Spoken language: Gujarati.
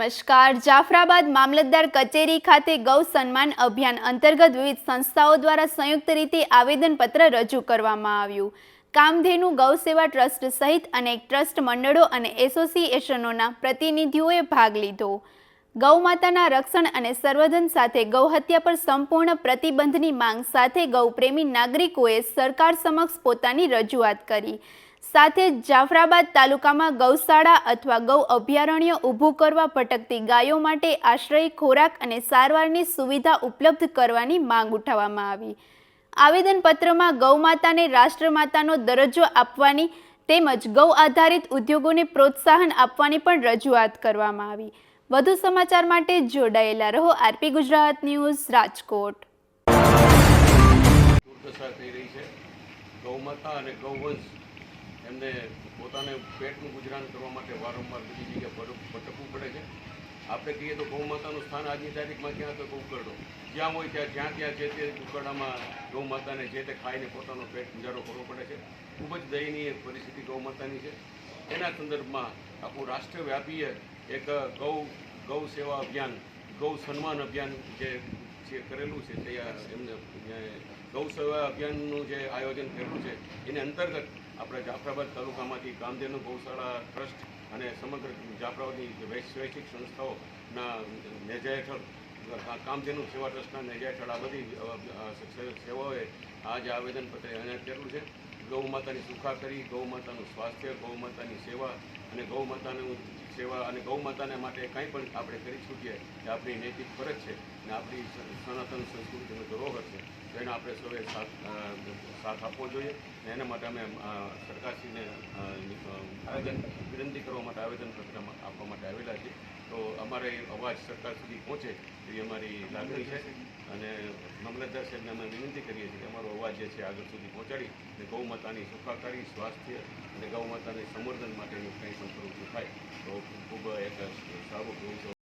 નમસ્કાર। જાફરાબાદ મામલતદાર કચેરી ખાતે ગૌ સન્માન અભિયાન અંતર્ગત વિવિધ સંસ્થાઓ દ્વારા સંયુક્ત રીતે આવેદનપત્ર રજૂ કરવામાં આવ્યું। કામધેનુ ગૌ સેવા ટ્રસ્ટ સહિત અનેક ટ્રસ્ટ મંડળો અને એસોસિએશનોના પ્રતિનિધિઓએ ભાગ લીધો। ગૌમાતાના રક્ષણ અને સંવર્ધન સાથે ગૌહત્યા પર સંપૂર્ણ પ્રતિબંધની માંગ સાથે ગૌપ્રેમી નાગરિકોએ સરકાર સમક્ષ પોતાની રજૂઆત કરી। સાથે જાફરાબાદ તાલુકામાં ગૌશાળા અથવા ગૌ અભયારણ્ય ઊભું કરવા ભટકતી ગાયો માટે આશ્રય, ખોરાક અને સારવારની સુવિધા ઉપલબ્ધ કરવાની માંગ ઉઠાવવામાં આવી। આવેદનપત્રમાં ગૌમાતાને રાષ્ટ્રમાતાનો દરજ્જો આપવાની તેમજ ગૌ આધારિત ઉદ્યોગોને પ્રોત્સાહન આપવાની પણ રજૂઆત કરવામાં આવી। વધુ સમાચાર માટે જોડાયેલા રહો આરપી ગુજરાત ન્યૂઝ રાજકોટ। દુર્દશા થઈ રહી છે। ગૌમાતા અને ગૌવંશ એમને પોતાને પેટનું ગુજરાન કરવા માટે વારંવાર બધી જગ્યાએ ભટકવું પડે છે। આપણે કહીએ તો ગૌમાતાનું સ્થાન આજની તારીખમાં ક્યાં તો ઉકરડો, જ્યાં હોય ત્યાં જે તે ઉકરડામાં ગૌમાતાને જે તે ખાઈને પોતાનો પેટ ગુજારો કરવો પડે છે। ખૂબ જ દયનીય પરિસ્થિતિ ગૌમાતાની છે। એના સંદર્ભમાં આખું રાષ્ટ્રવ્યાપી એક ગૌ સેવા અભિયાન, ગૌ સન્માન અભિયાન જે કરેલું છે તે એમને ગૌ સેવા અભિયાનનું જે આયોજન કરેલું છે એની અંતર્ગત આપણે જાફરાબાદ તાલુકામાંથી કામધેનુ ગૌશાળા ટ્રસ્ટ અને સમગ્ર જાફરાબાદની વૈશ્વિક સંસ્થાઓના નેજા હેઠળ કામધેનુ સેવા ટ્રસ્ટના નેજા હેઠળ આ બધી સેવાઓએ આ જે આવેદનપત્ર એનાયત કરેલું છે। ગૌ માતાની સુખાકારી, ગૌ માતાનું સ્વાસ્થ્ય, ગૌ માતાની સેવા અને ગૌ માતાનું સેવા અને ગૌ માતાને માટે કંઈ પણ આપણે કરી છૂટીએ એ આપણી નૈતિક ફરજ છે અને આપણી સનાતન સંસ્કૃતિનો ધરોહર છે। તો એને આપણે સૌએ સાથ આપવો જોઈએ અને એના માટે અમે સરકારશ્રીને વિનંતી કરવા માટે આવેદનપત્ર આપવા માટે આવેલા છીએ। તો અમારે અવાજ સરકાર સુધી પહોંચે એવી અમારી લાગણી છે અને મામલતદાર સાહેબને અમે વિનંતી કરીએ છીએ કે અમારો અવાજ જે છે આગળ સુધી પહોંચાડી અને ગૌ માતાની સુખાકારી, સ્વાસ્થ્ય અને ગૌ માતાને સંવર્ધન માટેની કંઈ પણ પ્રવૃત્તિ થાય તો ખૂબ એક સારું ભવિષ્ય